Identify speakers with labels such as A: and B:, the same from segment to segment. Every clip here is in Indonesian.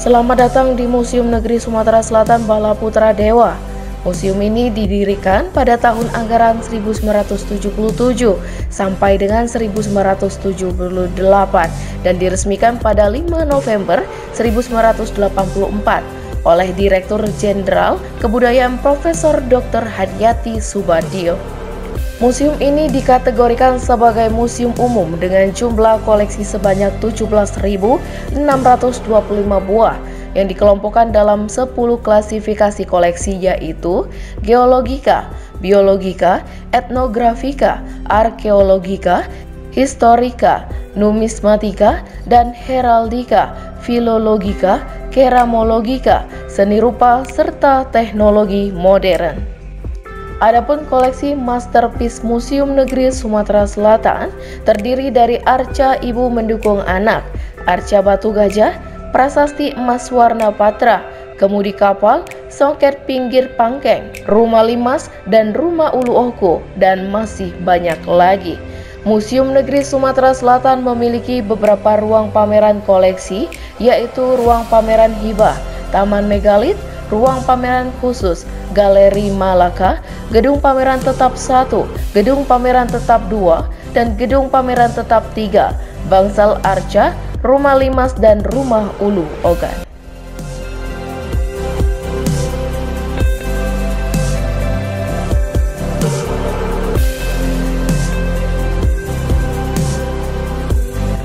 A: Selamat datang di Museum Negeri Sumatera Selatan Bala Putra Dewa. Museum ini didirikan pada tahun anggaran 1977 sampai dengan 1978 dan diresmikan pada 5 November 1984 oleh Direktur Jenderal Kebudayaan Profesor Dr. Haryati Soebadio. Museum ini dikategorikan sebagai museum umum dengan jumlah koleksi sebanyak 17.625 buah yang dikelompokkan dalam 10 klasifikasi koleksi, yaitu geologika, biologika, etnografika, arkeologika, historika, numismatika, dan heraldika, filologika, keramologika, seni rupa, serta teknologi modern. Adapun koleksi Masterpiece Museum Negeri Sumatera Selatan terdiri dari arca ibu mendukung anak, arca batu gajah, prasasti emas warna patra, kemudi kapal, songket pinggir pangkeng, rumah limas, dan rumah ulu oku, dan masih banyak lagi. Museum Negeri Sumatera Selatan memiliki beberapa ruang pameran koleksi, yaitu ruang pameran hibah, taman megalit, ruang pameran khusus, Galeri Malaka, gedung pameran tetap 1, gedung pameran tetap 2, dan gedung pameran tetap 3, bangsal arca, rumah limas, dan rumah ulu ogan.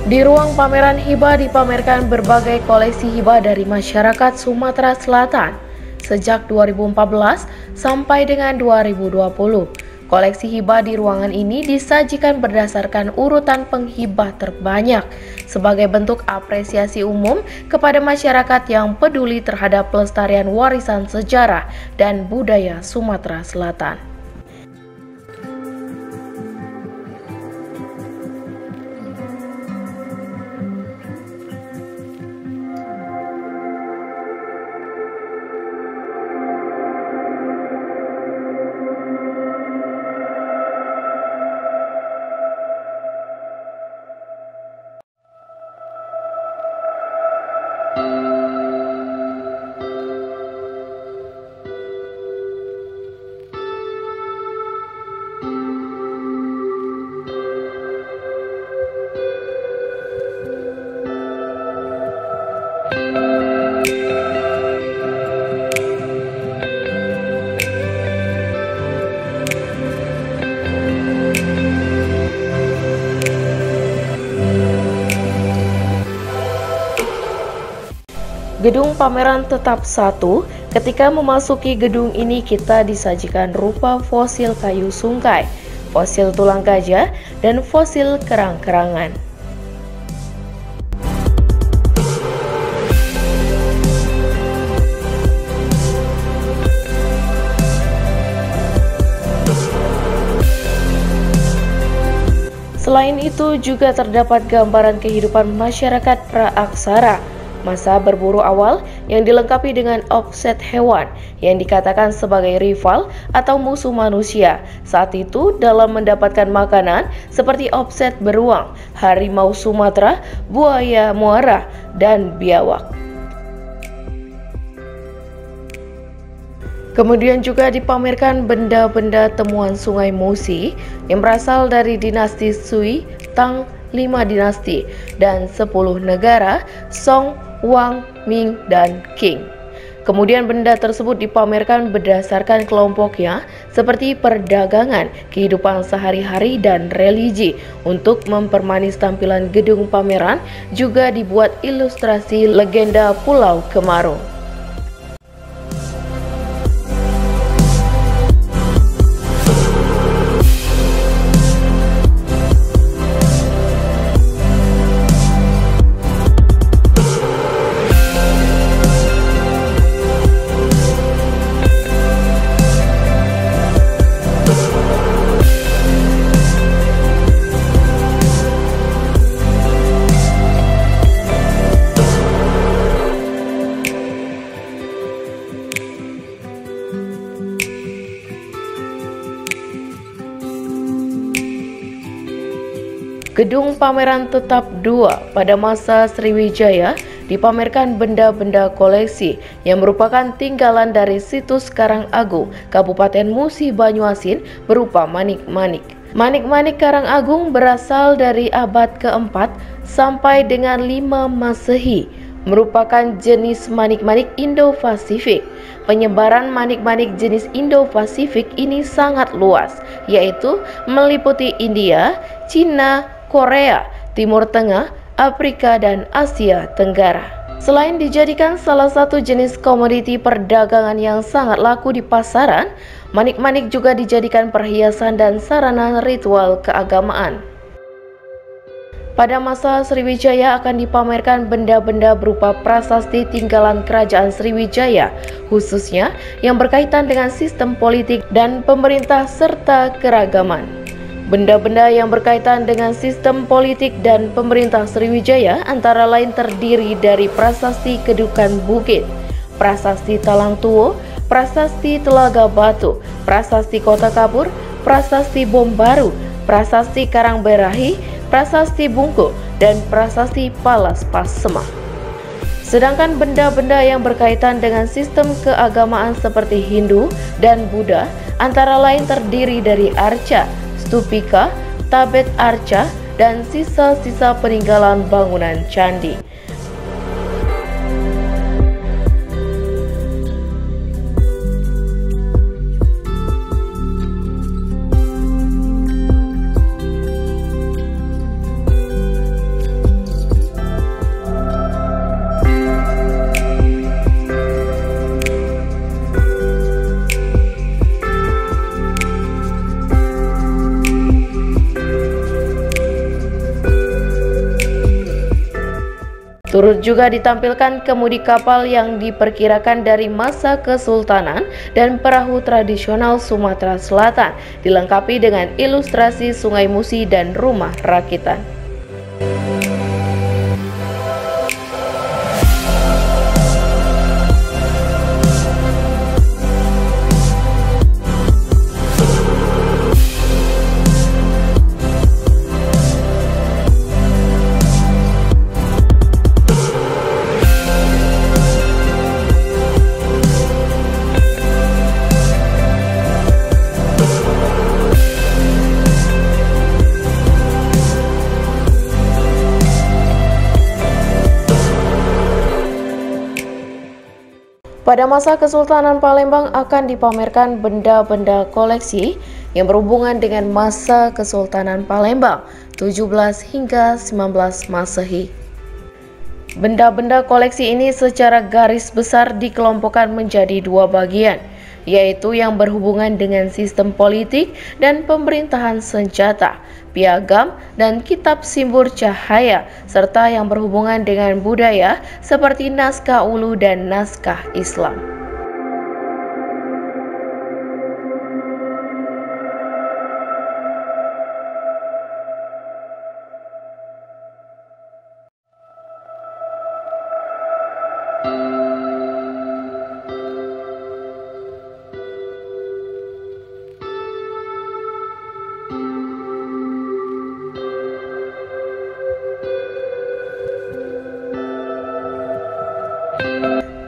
A: Di ruang pameran hibah dipamerkan berbagai koleksi hibah dari masyarakat Sumatera Selatan sejak 2014 sampai dengan 2020. Koleksi hibah di ruangan ini disajikan berdasarkan urutan penghibah terbanyak sebagai bentuk apresiasi umum kepada masyarakat yang peduli terhadap pelestarian warisan sejarah dan budaya Sumatera Selatan. Gedung pameran tetap 1, ketika memasuki gedung ini kita disajikan rupa fosil kayu sungkai, fosil tulang gajah, dan fosil kerang-kerangan. Selain itu juga terdapat gambaran kehidupan masyarakat praaksara masa berburu awal yang dilengkapi dengan offset hewan yang dikatakan sebagai rival atau musuh manusia saat itu dalam mendapatkan makanan seperti offset beruang, harimau Sumatera, buaya muara, dan biawak. Kemudian juga dipamerkan benda-benda temuan Sungai Musi yang berasal dari dinasti Sui, Tang, 5 dinasti, dan 10 negara, Song, Wang, Ming, dan Qing. Kemudian benda tersebut dipamerkan berdasarkan kelompoknya seperti perdagangan, kehidupan sehari-hari, dan religi. Untuk mempermanis tampilan gedung pameran juga dibuat ilustrasi legenda Pulau Kemarung. Gedung pameran tetap 2 pada masa Sriwijaya dipamerkan benda-benda koleksi yang merupakan tinggalan dari situs Karangagung, Kabupaten Musi Banyuasin berupa manik-manik. Manik-manik Karangagung berasal dari abad ke-4 sampai dengan 5 Masehi, merupakan jenis manik-manik Indo-Pasifik. Penyebaran manik-manik jenis Indo-Pasifik ini sangat luas, yaitu meliputi India, Cina, Korea, Timur Tengah, Afrika, dan Asia Tenggara. Selain dijadikan salah satu jenis komoditi perdagangan yang sangat laku di pasaran, manik-manik juga dijadikan perhiasan dan sarana ritual keagamaan. Pada masa Sriwijaya akan dipamerkan benda-benda berupa prasasti tinggalan kerajaan Sriwijaya, khususnya yang berkaitan dengan sistem politik dan pemerintah serta keragaman. Benda-benda yang berkaitan dengan sistem politik dan pemerintah Sriwijaya antara lain terdiri dari prasasti Kedukan Bukit, prasasti Talang Tuo, prasasti Telaga Batu, prasasti Kota Kapur, prasasti Bom Baru, prasasti Karangberahi, prasasti Bungkuk, dan prasasti Palas Pasemah. Sedangkan benda-benda yang berkaitan dengan sistem keagamaan seperti Hindu dan Buddha antara lain terdiri dari arca, stupika, tabet arca, dan sisa-sisa peninggalan bangunan candi. Turut juga ditampilkan kemudi kapal yang diperkirakan dari masa Kesultanan dan perahu tradisional Sumatera Selatan, dilengkapi dengan ilustrasi Sungai Musi dan rumah rakitan. Pada masa Kesultanan Palembang akan dipamerkan benda-benda koleksi yang berhubungan dengan masa Kesultanan Palembang 17 hingga 19 Masehi. Benda-benda koleksi ini secara garis besar dikelompokkan menjadi 2 bagian, yaitu yang berhubungan dengan sistem politik dan pemerintahan senjata, piagam, dan kitab simbol cahaya, serta yang berhubungan dengan budaya seperti naskah ulu dan naskah Islam.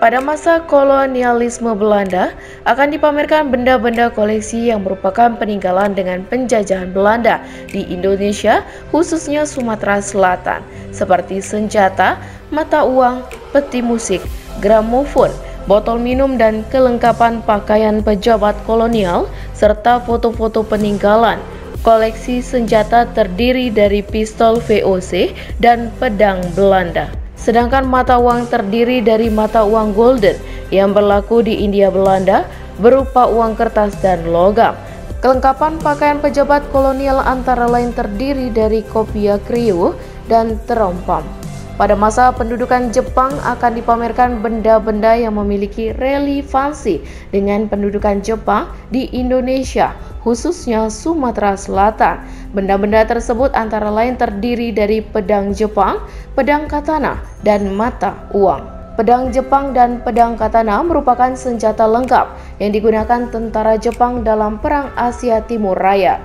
A: Pada masa kolonialisme Belanda, akan dipamerkan benda-benda koleksi yang merupakan peninggalan dengan penjajahan Belanda di Indonesia, khususnya Sumatera Selatan, seperti senjata, mata uang, peti musik, gramofon, botol minum, dan kelengkapan pakaian pejabat kolonial, serta foto-foto peninggalan. Koleksi senjata terdiri dari pistol VOC dan pedang Belanda. Sedangkan mata uang terdiri dari mata uang golden yang berlaku di India Belanda berupa uang kertas dan logam. Kelengkapan pakaian pejabat kolonial antara lain terdiri dari kopiah kriu dan terompam. Pada masa pendudukan Jepang akan dipamerkan benda-benda yang memiliki relevansi dengan pendudukan Jepang di Indonesia, khususnya Sumatera Selatan. Benda-benda tersebut antara lain terdiri dari pedang Jepang, pedang katana, dan mata uang. Pedang Jepang dan pedang katana merupakan senjata lengkap yang digunakan tentara Jepang dalam Perang Asia Timur Raya.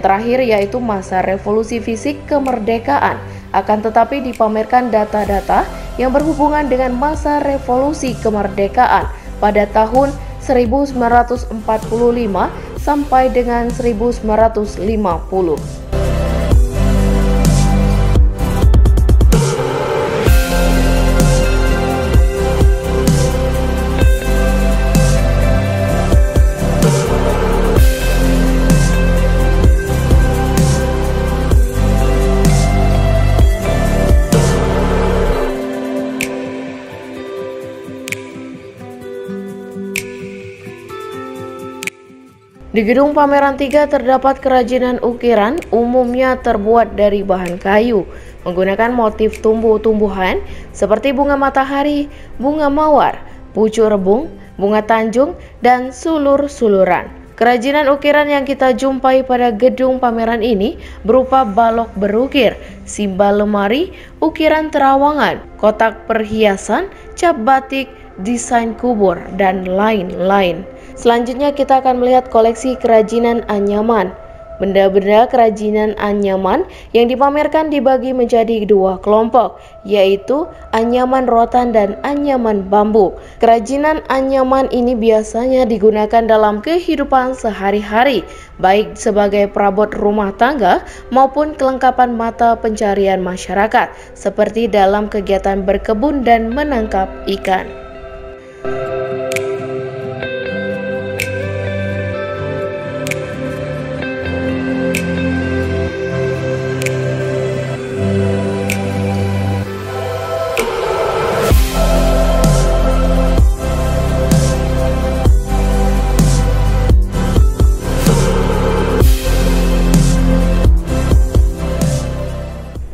A: Yang terakhir yaitu masa revolusi fisik kemerdekaan, akan tetapi dipamerkan data-data yang berhubungan dengan masa revolusi kemerdekaan pada tahun 1945 sampai dengan 1950. Di gedung pameran 3 terdapat kerajinan ukiran umumnya terbuat dari bahan kayu, menggunakan motif tumbuh-tumbuhan seperti bunga matahari, bunga mawar, pucuk rebung, bunga tanjung, dan sulur-suluran. Kerajinan ukiran yang kita jumpai pada gedung pameran ini berupa balok berukir, simbal lemari, ukiran terawangan, kotak perhiasan, cap batik, desain kubur, dan lain-lain. Selanjutnya kita akan melihat koleksi kerajinan anyaman. Benda-benda kerajinan anyaman yang dipamerkan dibagi menjadi dua kelompok, yaitu anyaman rotan dan anyaman bambu. Kerajinan anyaman ini biasanya digunakan dalam kehidupan sehari-hari, baik sebagai perabot rumah tangga maupun kelengkapan mata pencarian masyarakat, seperti dalam kegiatan berkebun dan menangkap ikan.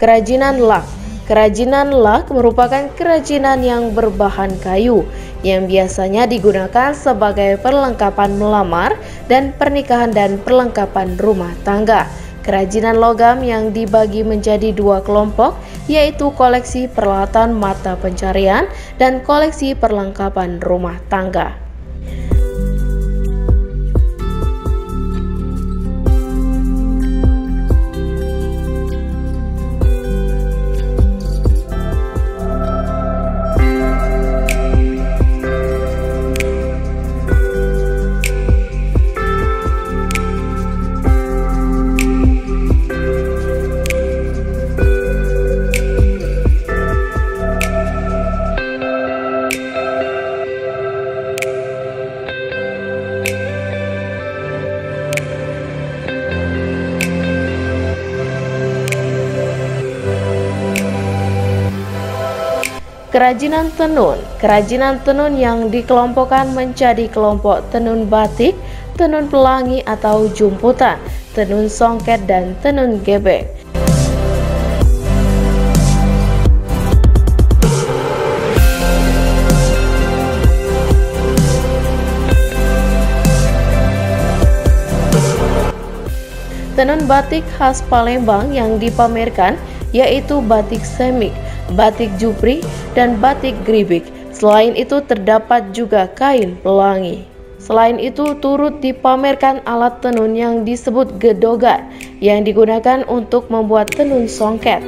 A: Kerajinan lak. Kerajinan lak merupakan kerajinan yang berbahan kayu yang biasanya digunakan sebagai perlengkapan melamar dan pernikahan dan perlengkapan rumah tangga. Kerajinan logam yang dibagi menjadi dua kelompok, yaitu koleksi peralatan mata pencarian dan koleksi perlengkapan rumah tangga. Kerajinan tenun. Kerajinan tenun yang dikelompokkan menjadi kelompok tenun batik, tenun pelangi atau jumputan, tenun songket, dan tenun gebeng. Tenun batik khas Palembang yang dipamerkan yaitu batik semik, batik jupri, dan batik gribik. Selain itu terdapat juga kain pelangi. Selain itu turut dipamerkan alat tenun yang disebut gedogan yang digunakan untuk membuat tenun songket.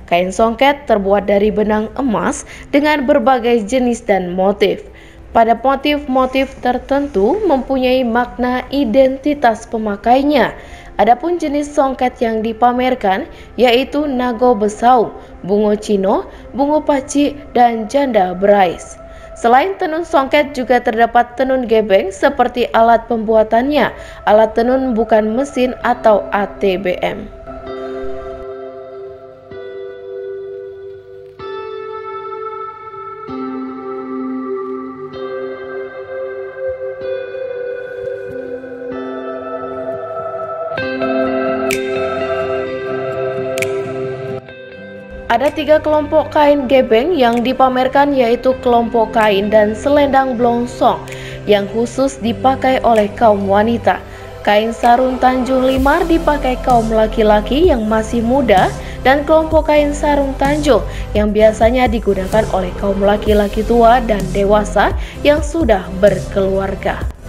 A: Kain songket terbuat dari benang emas dengan berbagai jenis dan motif. Pada motif-motif tertentu mempunyai makna identitas pemakainya. Adapun jenis songket yang dipamerkan yaitu nago besaung, bungo cino, bungo paci, dan janda berais. Selain tenun songket juga terdapat tenun gebeng seperti alat pembuatannya, alat tenun bukan mesin atau ATBM. Ada 3 kelompok kain gebeng yang dipamerkan yaitu kelompok kain dan selendang blongsong yang khusus dipakai oleh kaum wanita. Kain sarung Tanjung Limar dipakai kaum laki-laki yang masih muda dan kelompok kain sarung Tanjung yang biasanya digunakan oleh kaum laki-laki tua dan dewasa yang sudah berkeluarga.